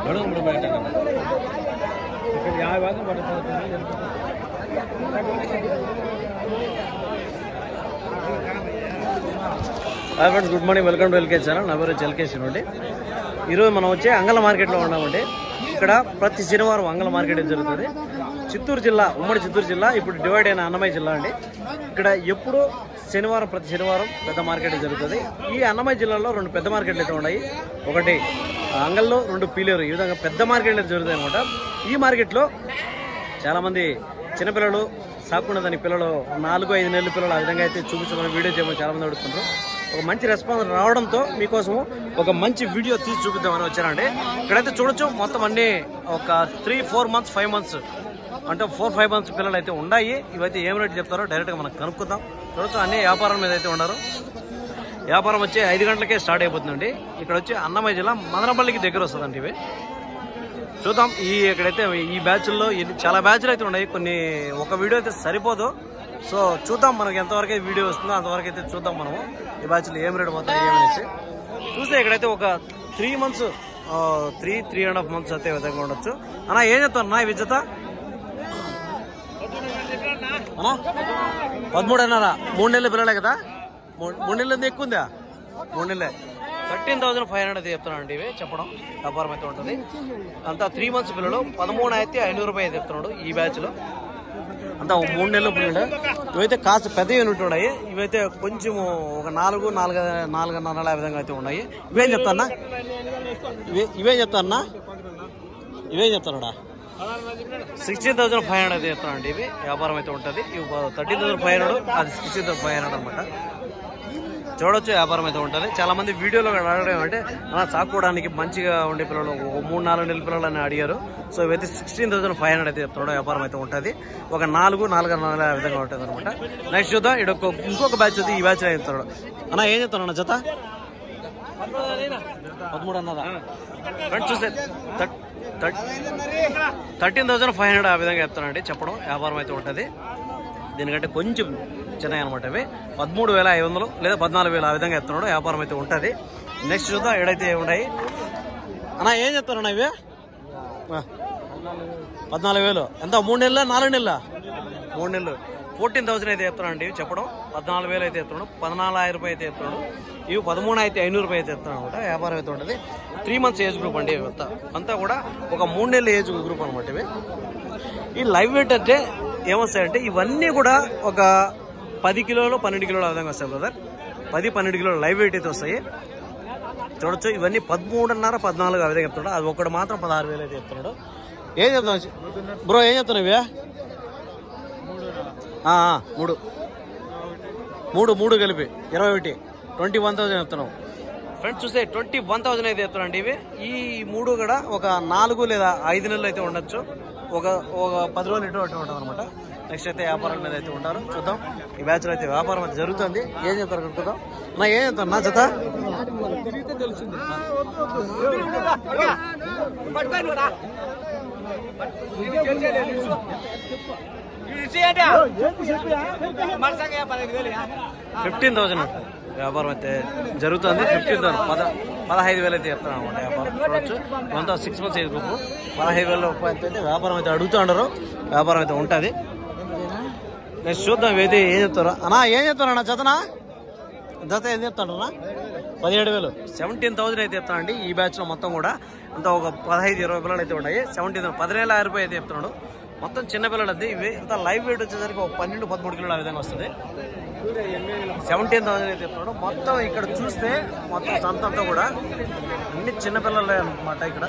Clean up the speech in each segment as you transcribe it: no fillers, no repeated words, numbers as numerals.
Hi friends, good morning, welcome to LK channel. నా పేరు ఎల్కేసి నుండి. ఈరోజు మనం వచ్చి అంగళ మార్కెట్లో ఉన్నామండి. ఇక్కడ ప్రతి శనివారం అంగళ మార్కెట్ జరుగుతుంది. చిత్తూరు జిల్లా, ఉమ్మడి చిత్తూరు జిల్లా, ఇప్పుడు డివైడ్ అయిన అన్నమయ్య జిల్లా అండి. ఇక్కడ ఎప్పుడు శనివారం, ప్రతి శనివారం పెద్ద మార్కెట్ జరుగుతుంది. ఈ అన్నమయ్య జిల్లాలో రెండు పెద్ద మార్కెట్లు అయితే ఉన్నాయి. ఒకటి అంగల్లో, రెండు పీలేరు. ఈ విధంగా పెద్ద మార్కెట్లు జరుగుతాయి అనమాట. ఈ మార్కెట్లో చాలామంది చిన్నపిల్లలు, సాకున్నదని పిల్లలు, 4-5 నెలల పిల్లలు ఆ విధంగా అయితే చూపించమని వీడియో చేయమని చాలామంది అడుగుతున్నారు. ఒక మంచి రెస్పాన్స్ రావడంతో మీకోసం ఒక మంచి వీడియో తీసి చూపిద్దామని వచ్చానండి. ఇక్కడైతే చూడొచ్చు, మొత్తం అన్ని ఒక 3-4 months 5 months అంటే 4-5 months పిల్లలు అయితే ఉన్నాయి. ఇవైతే ఏం రేటు చెప్తారో డైరెక్ట్గా మనం కనుక్కుందాం. చూడొచ్చు, అన్ని వ్యాపారం మీద అయితే ఉన్నారు. వ్యాపారం వచ్చి 5 గంటలకే స్టార్ట్ అయిపోతుందండి. ఇక్కడ వచ్చి అన్నమయ్య జిల్లా మదనపల్లికి దగ్గర వస్తుందండి. ఇవి చూద్దాం. ఇక్కడైతే ఈ బ్యాచ్ల్లో చాలా బ్యాచ్లు అయితే ఉన్నాయి. కొన్ని ఒక వీడియో అయితే సరిపోదు. సో చూద్దాం, మనకి ఎంతవరకు వీడియో వస్తుందో అంతవరకు అయితే చూద్దాం. మనము ఈ బ్యాచ్లో ఏం రేటు పోతాయి ఏమనేసి చూస్తే ఇక్కడైతే ఒక 3 months 3.5 months అయితే విధంగా ఉండొచ్చు. అన్నా ఏం చెప్తాను అన్నా ఈ జత? అన్నా 13.5. 3 నెలల పిల్లలే కదా? 3 నెలలు ఎక్కువ ఉందా? 3 నెలలే. 13,500 అయితే చెప్తున్నాడు. ఇవి చెప్పడం వ్యాపారం అయితే ఉంటుంది. అంతా 3 months పిల్లలు. 13,500 రూపాయలు అయితే చెప్తున్నాడు ఈ బ్యాచ్ లో. అంతా 3 నెలల పిల్లలు. ఇవైతే కాస్త పెద్ద యూనిట్ ఉన్నాయి. ఇవైతే కొంచెం ఒక 4-4.5 విధంగా అయితే ఉన్నాయి. ఇవేం చెప్తాన్నా? ఇవేం చెప్తాన్నా? ఇవేం చెప్తాడా? 16,500 అయితే చెప్తానండి. ఇవి వ్యాపారం అయితే ఉంటుంది. ఇవి 13,500, అది 16,500 అనమాట. చూడొచ్చు, వ్యాపారం అయితే ఉంటుంది. చాలా మంది వీడియోలో అడగడం అంటే అలా సాకోవడానికి మంచిగా ఉండే పిల్లలు 3-4 నెలల పిల్లలు అని అడిగారు. సో ఇవైతే 16,500 అయితే చెప్తున్నాడు. వ్యాపారం అయితే ఉంటుంది. ఒక 4-4.5 విధంగా ఉంటుంది అనమాట. నెక్స్ట్ చూద్దాం. ఇక్కడ ఇంకొక బ్యాచ్ ఉంది. ఈ బ్యాచ్ చెప్తున్నాడు. అన్న ఏం చెప్తాను అన్న జత? 13.5. ఫ్రెండ్స్ చూస్తే 13,500 ఆ విధంగా చెప్తానండి. చెప్పడం వ్యాపారం అయితే ఉంటుంది. దీనికంటే కొంచెం చిన్నవి అనమాట. ఇవి 13,500 లేదా 14,000 ఆ విధంగా చెప్తున్నాడు. వ్యాపారం అయితే ఉంటుంది. నెక్స్ట్ చూద్దాం ఎక్కడైతే ఉన్నాయి. అన్నా ఏం చెప్తారన్నా ఇవి? 14,000. ఎంత? 3 నెలల 4 నెలల? 3 నెలలు. 14,000 అయితే చెప్తానండి. చెప్పడం 14,000 అయితే చెప్తున్నాడు. 14,000 రూపాయలు అయితే చెప్తున్నాడు. ఇవి 13,500 రూపాయలు అయితే చెప్తున్నాడు అనమాట. వ్యాపారం అయితే ఉంటుంది. 3 months ఏజ్ గ్రూప్ అండి. అంతా కూడా ఒక 3 నెలల ఏజ్ గ్రూప్ అనమాట. ఇవి ఈ లైవ్ వెయిట్ అంటే ఏమొస్తాయంటే ఇవన్నీ కూడా ఒక 10 కిలోలు 12 కిలోల విధంగా వస్తాయి బ్రదర్. 10-12 కిలోల లైవ్ వెయిట్ అయితే వస్తాయి. చూడొచ్చు, ఇవన్నీ 13.5, 14 ఆ విధంగా చెప్తున్నాడు. అది ఒకటి మాత్రం 16,000 అయితే చెప్తున్నాడు. ఏం చెప్తాను బ్రో? ఏం చెప్తున్నావు ఇవే? 3 కలిపి 21, 21,000 చెప్తున్నావు. ఫ్రెండ్స్ చూస్తే 21,000 అయితే చెప్తున్నాండి. ఇవి ఈ 3 కూడా ఒక 4 లేదా 5 నెలలు అయితే ఉండొచ్చు. ఒక 10 రోజులు ఇటు అటు ఉంటుంది అనమాట. నెక్స్ట్ అయితే వ్యాపారం మీద అయితే ఉంటారు. చూద్దాం. ఈ బ్యాచ్లో అయితే వ్యాపారం అయితే జరుగుతుంది. ఏం చెప్తారు కనుక్కుందాం. నా ఏం చెప్తాను నా జత? $15,000 వ్యాపారం అయితే జరుగుతుంది. 15,000 అయితే చెప్తాను అనమాట. వ్యాపారం చూడవచ్చు. ఇవంతా 6 months ఏజ్ గ్రూప్. 15,000 రూపాయలు అయితే వ్యాపారం అయితే అడుగుతూ ఉండరు. వ్యాపారం అయితే ఉంటుంది. నెక్స్ట్ చూద్దాం ఇవైతే ఏం చెప్తారో. అన్నా ఏం చెప్తారు అన్న జతనా? జత ఏం చెప్తాడు అన్న? 17,000. 17,000 అయితే చెప్తానండి. ఈ బ్యాచ్ లో మొత్తం కూడా అంతా ఒక 15-20 పిల్లలు అయితే ఉన్నాయి. 17,000 రూపాయలు అయితే చెప్తున్నాడు. మొత్తం చిన్న పిల్లలు అది. ఇవి అంతా లైవ్ వెయిట్ వచ్చేసరికి ఒక 12-13 కిలోలు ఆ విధంగా వస్తుంది. 17,000 అయితే చెప్తున్నాడు. మొత్తం ఇక్కడ చూస్తే మొత్తం సంతంతా కూడా అన్ని చిన్నపిల్లలే అన్నమాట. ఇక్కడ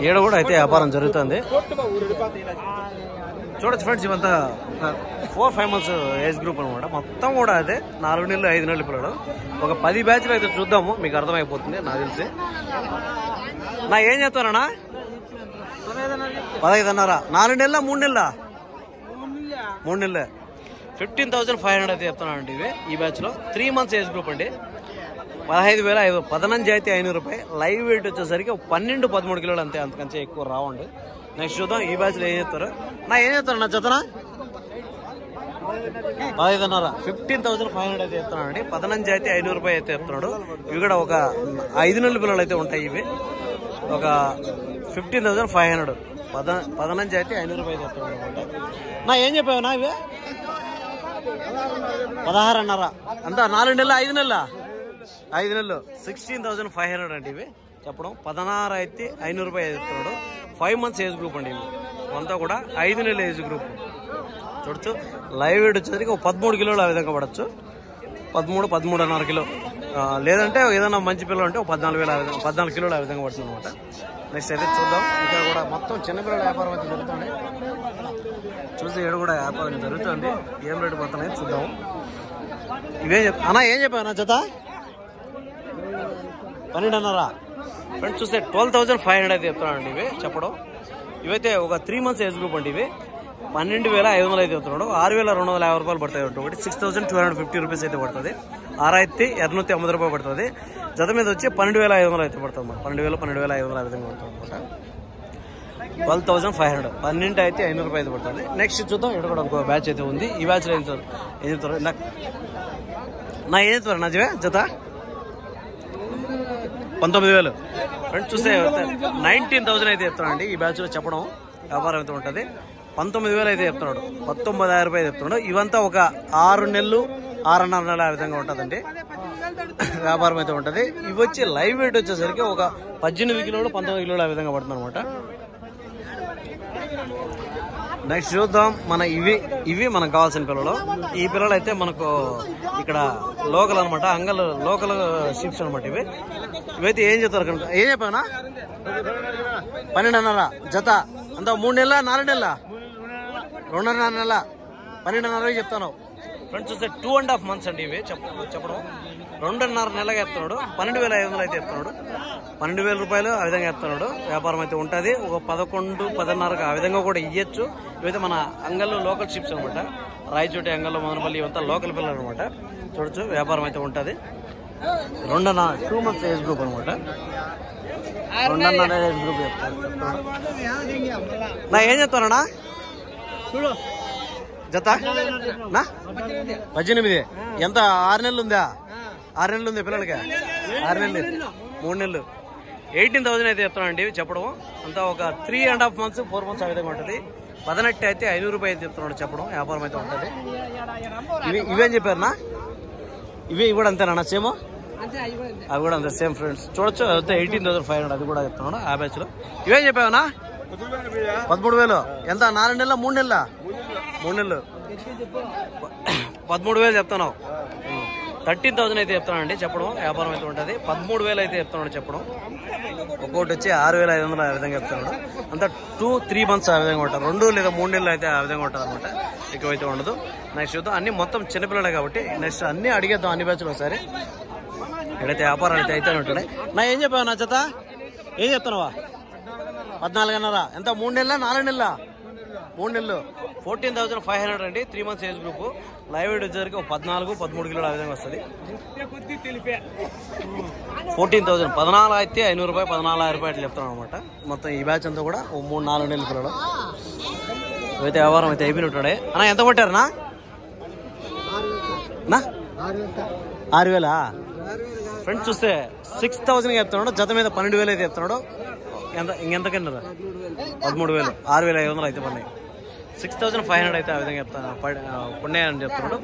ఏడ కూడా అయితే వ్యాపారం జరుగుతుంది. చూడొచ్చు ఫ్రెండ్స్, ఇవంతా 4-5 months ఏజ్ గ్రూప్ అనమాట. మొత్తం కూడా అదే 4-5 నెలల పిల్లలు. ఒక 10 బ్యాచ్లు అయితే చూద్దాము, మీకు అర్థమైపోతుంది నాకు తెలిసి. నా ఏం చెప్తానన్నా? 15.5. 4 నెలల 3 నెలల? 3 నెలలే. 15,500 అయితే చెప్తున్నానండి. ఇవి ఈ బ్యాచ్ లో 3 months ఏజ్ గ్రూప్ అండి. 15,500, 15,500 రూపాయలు. లైవ్ వెయిట్ వచ్చేసరికి 12-13 కిలోలు అంతే, అంతకంటే ఎక్కువ రావండి. నెక్స్ట్ చూద్దాం ఈ బ్యాచ్లో ఏం చెప్తారు. నా ఏం చెప్తారు నా జతనా? 15,500 15,500 అయితే చెప్తున్నాడు అండి. 15 అయితే 500 రూపాయలు అయితే చెప్తున్నాడు. ఇవి కూడా ఒక 5 నెలల పిల్లలు అయితే ఉంటాయి. ఇవి ఒక 15,500 15 అయితే 500 రూపాయలు చెప్తున్నాడు అనమాట. నా ఏం చెప్పావు నా ఇవి 16,500 అంతా 4 నెలలు 5 నెలల 5 నెలలు 16,500 అండి. ఇవి చెప్పడం 16 అయితే 500 రూపాయలు చెప్తున్నాడు. 5 మంత్స్ ఏజ్ గ్రూప్ అండి. ఇవి అంతా కూడా 5 నెలల ఏజ్ గ్రూప్. చూడొచ్చు లైవ్ వెయిట్ వచ్చేసరికి 13 కిలోలు ఆ విధంగా పడవచ్చు. 13-13.5 కిలో. లేదంటే ఏదైనా మంచి పిల్లలు అంటే 14 కిలోలు ఆ విధంగా పడుతుంది అనమాట. నెక్స్ట్ అయితే చూద్దాం. ఇంకా కూడా మొత్తం చిన్నపిల్లల వ్యాపారం అయితే జరుగుతుంది. చూసి ఏడు కూడా వ్యాపారం జరుగుతుంది. ఏం రేటు పోతున్నాయి చూద్దాం. ఇవేం అన్నా ఏం చెప్పావు నా జత 12,500 ఫ్రెండ్స్. చూస్తే 12,500 అయితే చెప్తున్నానండి. ఇవి చెప్పడం ఇవైతే ఒక 3 మంత్స్ ఏజ్ గ్రూప్ అండి. ఇవి 12,500 అయితే చెప్తున్నాడు. 6,250 రూపాయలు పడతాయి. ఒకటి 6,250 రూపీస్ అయితే పడుతుంది. 6 అయితే 250 రూపాయలు పడుతుంది. జత మీద వచ్చి 12,500 అయితే పడుతుంది అన్నమాట. 12,500 ఆ విధంగా పడుతుంది అనమాట. 12,500 12 అయితే 500 రూపాయలు అయితే పడుతుంది. నెక్స్ట్ చూద్దాం. ఇక్కడ కూడా ఒక బ్యాచ్ అయితే ఉంది. ఈ బ్యాచ్లో ఏం చెప్తారు నా ఏం చెప్తారు నా జత 19,000 ఫ్రెండ్స్. చూస్తే 19,000 అయితే చెప్తానండి. ఈ బ్యాచ్లో చెప్పడం వ్యాపారం అయితే ఉంటుంది. 19,000 అయితే చెప్తున్నాడు. 19,000 రూపాయలు చెప్తున్నాడు. ఇవంతా ఒక 6 నెలలు 6.5 నెలలు ఆ విధంగా ఉంటుందండి. వ్యాపారం అయితే ఉంటుంది. ఇవి వచ్చి లైవ్ వెయిట్ వచ్చేసరికి ఒక 18 కిలోలు 19 కిలోలు ఆ విధంగా పడుతుంది అనమాట. నెక్స్ట్ చూద్దాం. మన ఇవి మనకు కావాల్సిన పిల్లలు. ఈ పిల్లలు అయితే మనకు ఇక్కడ లోకల్ అనమాట. అంగల్ లోకల్ షిప్స్ అనమాట. ఇవైతే ఏం చెప్తారు కనుక ఏం చెప్పానా 12,500 జత అంతా 3 నెలల 4 నెలల 2.5 నెలల 12,500 చెప్తాను ఫ్రెండ్స్. చూస్తే 2.5 మంత్స్ అండి. ఇవి చెప్పడం 2.5 నెలగా చెప్తున్నాడు. 12,500 అయితే చెప్తున్నాడు. 12,000 రూపాయలు ఆ విధంగా చెప్తున్నాడు. వ్యాపారం అయితే ఉంటుంది. ఒక 11-10.5 ఆ విధంగా కూడా ఇవ్వచ్చు. ఇవైతే మన అంగల్లో లోకల్ షిప్స్ అనమాట. రాయచోటి అంగల్లో మదనపల్లి ఇవంతా లోకల్ పిల్లలు అనమాట. చూడొచ్చు వ్యాపారం అయితే ఉంటుంది. 2 మంత్స్ ఏజ్ గ్రూప్ అనమాట. 2.5 ఏజ్ గ్రూప్ చెప్తాను. నా ఏం చెప్తానా జత నా 18 ఎంత 6 నెలలు ఉందా 6 నెలలు ఉంది పిల్లలకి 6 నెలలు 3 నెలలు 18,000 అయితే చెప్తానండి. చెప్పడం అంతా ఒక 3.5 మంత్స్ 4 మంత్స్ ఆ విధంగా ఉంటుంది. 18 అయితే 500 రూపాయలు అయితే చెప్తున్నాడు. చెప్పడం వ్యాపారం అయితే ఉంటుంది. ఇవేం చెప్పారు ఇవి కూడా అంతేనా సేమ్ అవి కూడా అంతే సేమ్ ఫ్రెండ్స్. చూడొచ్చు అయితే 18,500 అది కూడా చెప్తున్నాడు. ఆ బ్యాచ్ లో ఇవేం చెప్పావునా 13,000 ఎంత 4 నెలల 3 నెలల 3 నెలలు 13,000 చెప్తున్నావు. 13,000 అయితే చెప్తానండి. చెప్పడం వ్యాపారం అయితే ఉంటుంది. 13,000 అయితే చెప్తున్నాడు. చెప్పడం ఒక్కొక్కటి వచ్చి 6,500 ఆ విధంగా చెప్తున్నాడు. అంతా 2-3 మంత్స్ ఆ విధంగా ఉంటారు. 2 లేదా 3 నెలలు అయితే ఆ విధంగా ఉంటుంది అనమాట. ఎక్కువైతే ఉండదు. నెక్స్ట్ చూద్దాం. అన్ని మొత్తం చిన్నపిల్లలే కాబట్టి నెక్స్ట్ అన్ని అడిగేద్దాం అన్ని బ్యాచ్లు ఒకసారి. ఎక్కడైతే వ్యాపారాలు అయితే అయితేనే ఉంటాయి. నా ఏం చెప్పావు నా చేత ఏం చెప్తున్నావా 14,500 ఎంత 3 నెలల 4 నెలల 3 నెలలు 14,500 అండి. 3 months age group. Live weight వచ్చేసరికి 14-13 కిలోలు ఆ విధంగా వస్తుంది. 14,000 14 అయితే 500 రూపాయలు 14,000 రూపాయలు చెప్తాను అనమాట. మొత్తం ఈ బ్యాచ్ అంతా కూడా 3-4 నెలల పిల్లలు. అయితే వ్యాపారం అయితే అయిపోయినట్టాడే అన్న. ఎంత కొట్టారనా 6,000 ఫ్రెండ్స్. చూస్తే 6,000 చెప్తున్నాడు. జత మీద 12,000 అయితే చెప్తున్నాడు. ఇంకెంతకన్నా 13,000 6,500 అయితే పడినాయి. 6,500 అయితే ఆ విధంగా చెప్తాను పడినాయని చెప్తున్నాడు.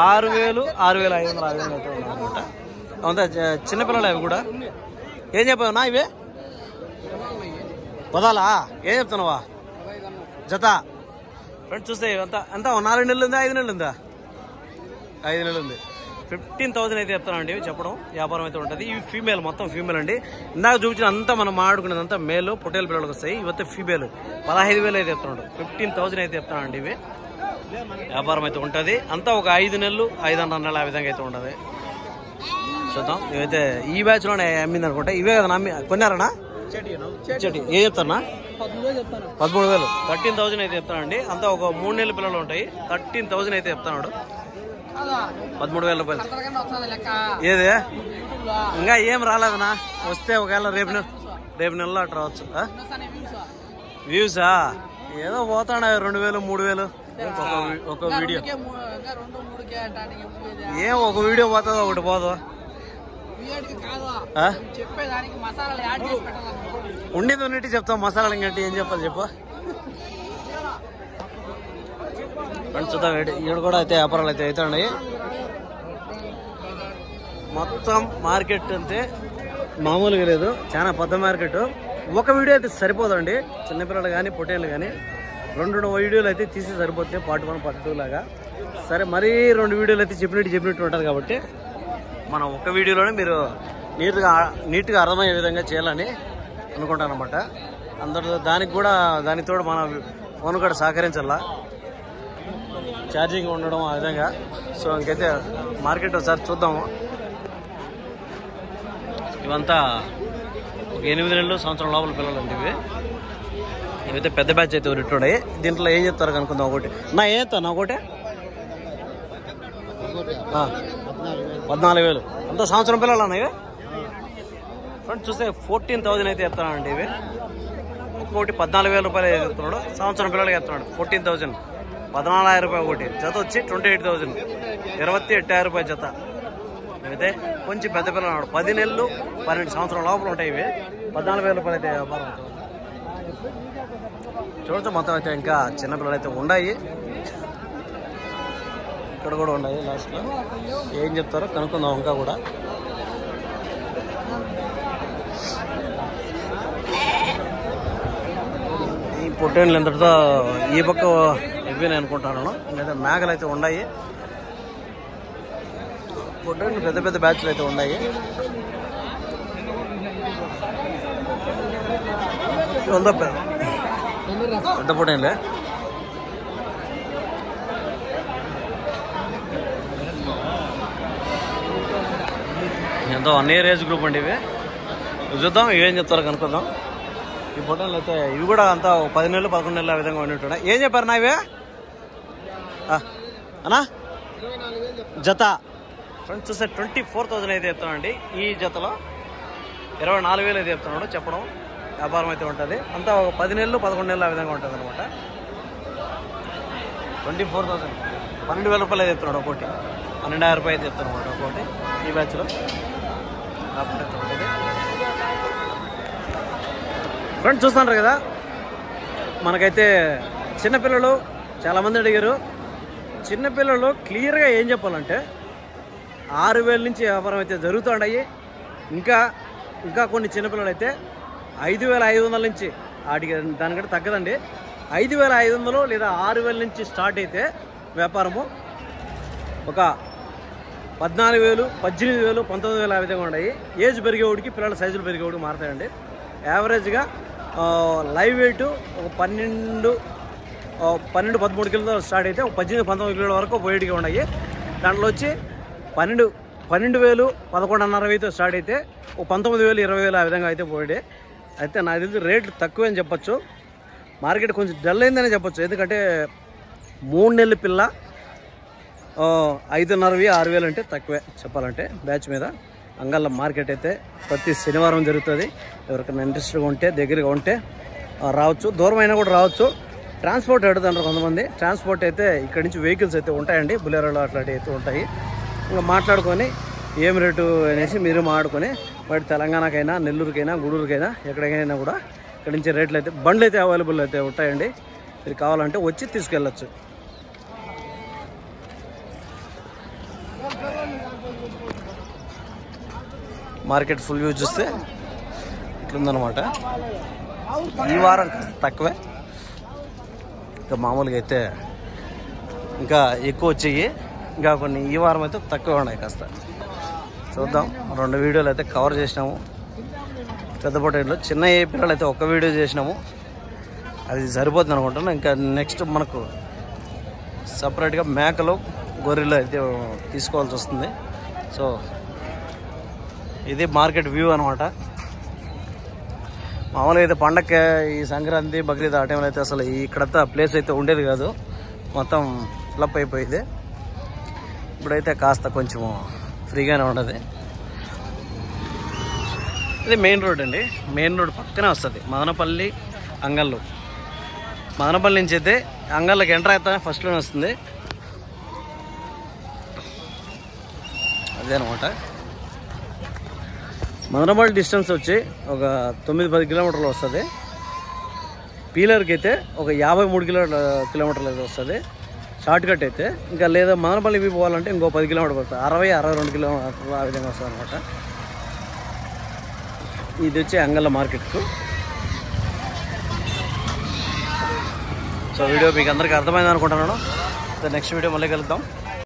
6,000 6,500 ఆ విధంగా అయితే ఉన్నాడు అనమాట. అంతా చిన్నపిల్లలు అవి కూడా. ఏం చెప్పావునా ఇవే పదాలా ఏం చెప్తున్నావా జత ఫ్రెండ్స్. చూస్తే అంతా 4 నెలలు ఉందా 5 నెలలు ఉందా 5 నెలలు ఉంది. 15,000 అయితే చెప్తానండి. చెప్పడం వ్యాపారం అయితే ఉంటుంది. ఇవి ఫీమేల్ మొత్తం ఫీమేల్ అండి. ఇందాక చూపించిన అంతా మనం మాట్లాడుకునేది అంతా మేలు పొట్టేల పిల్లలకు వస్తాయి. ఇవైతే ఫీమేల్ 15,000 అయితే చెప్తున్నాడు. 15,000 అయితే చెప్తానండి. ఇవి వ్యాపారం అయితే ఉంటుంది. అంతా ఒక 5 నెలలు 5.5 నెలలు ఆ విధంగా అయితే ఉంటుంది. చూద్దాం. ఇవైతే ఈ బ్యాచ్ లోనే అమ్మింది అనుకుంటా. ఇవే కదా కొన్నారనా చెట్టి ఏం చెప్తానా 13,000 13,000 అయితే చెప్తానండి. అంతా ఒక 3 నెలల పిల్లలు ఉంటాయి. 13,000 అయితే చెప్తున్నాడు. 13,000 రూపాయలు ఏది ఇంకా ఏం రాలేదనా. వస్తే ఒకవేళ రేపు నెలలో అట్లా రావచ్చు. వ్యూసా ఏదో పోతాడా 2000 3000 ఒక వీడియో ఏం ఒక వీడియో పోతుందో ఒకటి పోదు ఉండేది ఉన్నట్టు చెప్తాం మసాలాలు ఇంకంటే ఏం చెప్పాలి చెప్పు ఫ్రెండ్స్ చూద్దాం ఈడు కూడా అయితే వ్యాపారాలు అయితే అవుతున్నాయి మొత్తం మార్కెట్ అంతే మామూలుగా లేదు చాలా పెద్ద మార్కెట్ ఒక వీడియో అయితే సరిపోదండి చిన్నపిల్లలు కానీ పొట్టేళ్ళు కానీ 2 వీడియోలు అయితే తీసి సరిపోతే పార్ట్ 1 పార్ట్ 2 లాగా సరే మరీ 2 వీడియోలు అయితే చెప్పినట్టు ఉంటుంది కాబట్టి మనం ఒక వీడియోలోనే మీరు నీట్గా అర్థమయ్యే విధంగా చేయాలని అనుకుంటాను అనమాట దానికి తోడు మన ఫోన్ కూడా సహకరించాలా ఛార్జింగ్ ఉండడం ఆ విధంగా సో ఇంకైతే మార్కెట్ ఒకసారి చూద్దాము ఇవంతా ఒక 8 నెలలు సంవత్సరం లోపల పిల్లలు అండి ఇవైతే పెద్ద బ్యాచ్ అయితే ఉన్నాయి దీంట్లో ఏం చెప్తారు కనుక్కుందాం ఒకటి నా ఏం చెప్తాను ఒకటి 14,000 అంతా సంవత్సరం పిల్లలు అన్న ఇవి ఫ్రెండ్స్ చూస్తే 14,000 అయితే చెప్తానండి ఇవి ఒక్కొక్కటి 14,000 రూపాయలు చెప్తున్నాడు సంవత్సరం పిల్లలకి చెప్తున్నాడు 14,000 14,000 రూపాయలు ఒకటి జత వచ్చి 28,000 28,000 రూపాయలు జత అయితే కొంచెం పెద్ద పిల్లలు అన్నాడు 10 నెలలు 12 సంవత్సరం లోపల ఉంటాయి ఇవి 14,000 రూపాయలు అయితే వ్యాపారం చూడచ్చు మొత్తం అయితే ఇంకా చిన్నపిల్లలు అయితే ఉన్నాయి ఇక్కడ కూడా ఉన్నాయి లాస్ట్లో ఏం చెప్తారో కనుక్కుందాం ఇంకా కూడా ఈ పొట్టేళ్ళు ఎంతటితో ఈ పక్క ఇవ్వని అనుకుంటాను లేదా మేకలు అయితే ఉన్నాయి పొట్టేళ్ళు పెద్ద పెద్ద బ్యాచ్లు అయితే ఉన్నాయి పెద్ద పొట్టేళ్ళే ఎంతో 1 year ఏజ్ గ్రూప్ అండి ఇవి చూద్దాం ఇవేం చెప్తారో కనుక్కుందాం ఈ పొట్టేళ్ళు అయితే ఇవి కూడా అంతా 10 నెలలు 11 నెలలు ఆ విధంగా ఉన్నట్టున్నాయి ఏం చెప్పారు నా ఇవే అన్నా జత ఫ్రెండ్స్ చూస్తే 24,000 అయితే చెప్తానండి ఈ జతలో 24,000 అయితే చెప్తున్నాడు చెప్పడం వ్యాపారం అయితే ఉంటుంది అంతా 10 నెలలు 11 నెలలు ఆ విధంగా ఉంటుంది అనమాట 24,000 12,000 రూపాయలు అయితే చెప్తున్నాడు ఒకటి 12,000 రూపాయలు అయితే చెప్తాను అనమాట ఒకటి ఈ బ్యాచ్లో ఫ్రెండ్స్ చూస్తున్నారు కదా మనకైతే చిన్నపిల్లలు చాలామంది అడిగారు చిన్నపిల్లలు క్లియర్గా ఏం చెప్పాలంటే 6,000 నుంచి వ్యాపారం అయితే జరుగుతుంటాయి ఇంకా కొన్ని చిన్నపిల్లలు అయితే 5,500 నుంచి వాటికి దానికంటే తగ్గదండి 5,500 లేదా 6,000 నుంచి స్టార్ట్ అయితే వ్యాపారము ఒక 14,000 18,000 19,000 ఆ విధంగా ఉన్నాయి ఏజ్ పెరిగేవాడికి పిల్లల సైజులు పెరిగేవాడికి మారుతాయండి యావరేజ్గా లైవ్ వెయిట్ ఒక 12-13 కిలోతో స్టార్ట్ అయితే ఒక 18-19 కిలోల వరకు వెయిట్గా ఉన్నాయి దాంట్లో వచ్చి 12,000 11,500 స్టార్ట్ అయితే ఒక 19,000 20,000 ఆ విధంగా అయితే పోయాడు అయితే నాకు తెలిసి రేట్లు తక్కువే అని చెప్పచ్చు మార్కెట్ కొంచెం డల్ అయిందని చెప్పచ్చు ఎందుకంటే 3 నెలల పిల్ల 5,500-6,000 అంటే తక్కువే చెప్పాలంటే బ్యాచ్ మీద అంగళ్ళ మార్కెట్ అయితే ప్రతి శనివారం జరుగుతుంది ఎవరికైనా ఇంట్రెస్ట్గా ఉంటే దగ్గరగా ఉంటే రావచ్చు దూరం అయినా కూడా రావచ్చు ట్రాన్స్పోర్ట్ అడుగుతుంటారు కొంతమంది ట్రాన్స్పోర్ట్ అయితే ఇక్కడ నుంచి వెహికల్స్ అయితే ఉంటాయండి బులెరోలు అట్లాంటివి అయితే ఉంటాయి ఇంకా మాట్లాడుకొని ఏం రేటు అనేసి మీరు మాట్లాడుకొని వాటి తెలంగాణకైనా నెల్లూరుకైనా గూడూరుకైనా ఎక్కడికైనా కూడా ఇక్కడ నుంచి రేట్లు అయితే బండ్లు అయితే అవైలబుల్ అయితే ఉంటాయండి మీరు కావాలంటే వచ్చి తీసుకెళ్ళచ్చు మార్కెట్ ఫుల్ వ్యూ చూస్తే ఇట్లుందనమాట ఈ వారం తక్కువే ఇంకా మామూలుగా అయితే ఇంకా ఎక్కువ వచ్చాయి ఇంకా కొన్ని ఈ వారం అయితే తక్కువ ఉన్నాయి కాస్త చూద్దాం 2 వీడియోలు అయితే కవర్ చేసినాము పెద్ద పొట్టేళ్ళు చిన్న ఏ పిల్లలు అయితే ఒక్క వీడియో చేసినాము అది సరిపోతుంది అనుకుంటున్నాను ఇంకా నెక్స్ట్ మనకు సపరేట్గా మేకలు గొర్రెలు అయితే తీసుకోవాల్సి వస్తుంది సో ఇది మార్కెట్ వ్యూ అనమాట మామూలుగా అయితే పండగ ఈ సంక్రాంతి బక్రీద్ ఆ టైంలో అయితే అసలు ఇక్కడంతా ప్లేస్ అయితే ఉండేది కాదు మొత్తం ఫ్లప్ అయిపోయింది ఇప్పుడైతే కాస్త కొంచెం ఫ్రీగానే ఉండదు ఇది మెయిన్ రోడ్ అండి మెయిన్ రోడ్ పక్కనే వస్తుంది మదనపల్లి అంగళ్ళు మదనపల్లి నుంచి అయితే అంగళ్ళకి ఎంటర్ అవుతా ఫస్ట్లోనే వస్తుంది. అదే అనమాట. మదనపల్లి డిస్టెన్స్ వచ్చి ఒక 9-10 కిలోమీటర్లు వస్తుంది. పీలర్కి అయితే ఒక 53 కిలోమీటర్లు అయితే వస్తుంది షార్ట్ కట్ అయితే. ఇంకా లేదా మదనపల్లి పోవాలంటే ఇంకో 10 కిలోమీటర్లు పడుతుంది. 60-62 కిలోమీటర్లు ఆ విధంగా వస్తుంది అనమాట. ఇది వచ్చి అంగళ్ళ మార్కెట్కు. సో వీడియో మీకు అందరికీ అర్థమైంది అనుకుంటున్నాను. నెక్స్ట్ వీడియో మళ్ళీ కలుద్దాం.